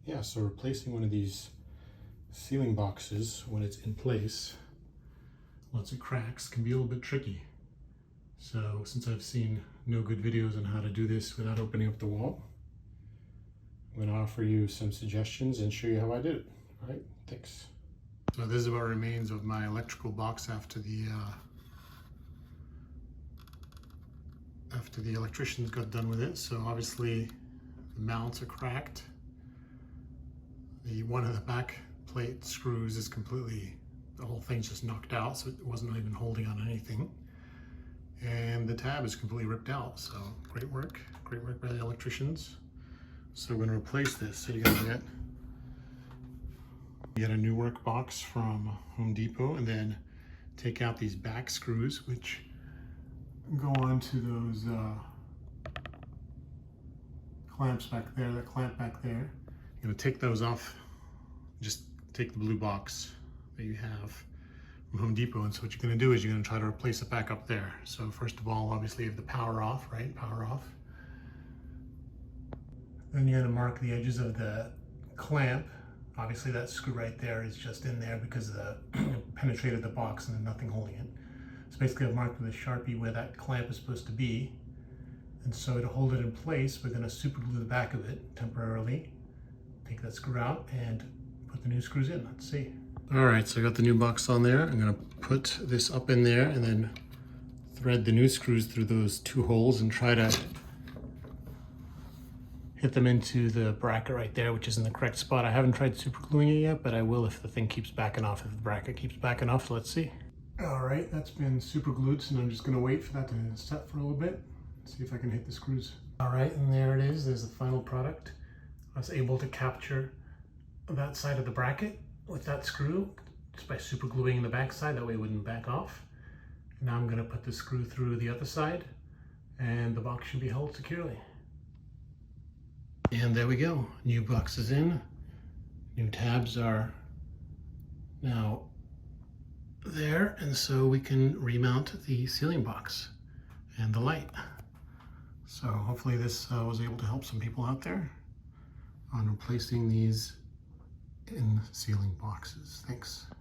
Yeah, so replacing one of these ceiling boxes when it's in place, once it cracks, can be a little bit tricky. So since I've seen no good videos on how to do this without opening up the wall, I'm going to offer you some suggestions and show you how I did it. All right, thanks. So this is what remains of my electrical box after the electricians got done with it. So obviously the mounts are cracked. One of the back plate screws is completely, the whole thing's just knocked out, so it wasn't even holding on anything. And the tab is completely ripped out, so great work by the electricians. So we're gonna replace this. So you're gonna get a new work box from Home Depot, and then take out these back screws, which go onto those clamps back there, that clamp back there. You're gonna take those off, just take the blue box that you have from Home Depot, and so what you're gonna do is you're gonna try to replace it back up there. So first of all, obviously you have the power off, right? Power off. Then you're gonna mark the edges of the clamp. Obviously that screw right there is just in there because the penetrated the box and there's nothing holding it. So basically I've marked with a Sharpie where that clamp is supposed to be. And so to hold it in place, we're gonna super glue the back of it temporarily. Take that screw out and put the new screws in. Let's see. All right, so I got the new box on there. I'm gonna put this up in there and then thread the new screws through those two holes and try to hit them into the bracket right there, which is in the correct spot. I haven't tried super gluing it yet, but I will if the thing keeps backing off, if the bracket keeps backing off, so let's see. All right, that's been super glued, so I'm just gonna wait for that to set for a little bit, see if I can hit the screws. All right, and there it is, there's the final product. I was able to capture that side of the bracket with that screw just by super gluing the back side, that way it wouldn't back off. Now I'm gonna put the screw through the other side and the box should be held securely. And there we go, new box is in. New tabs are now there, and so we can remount the ceiling box and the light. So hopefully this was able to help some people out there on replacing these in ceiling boxes. Thanks.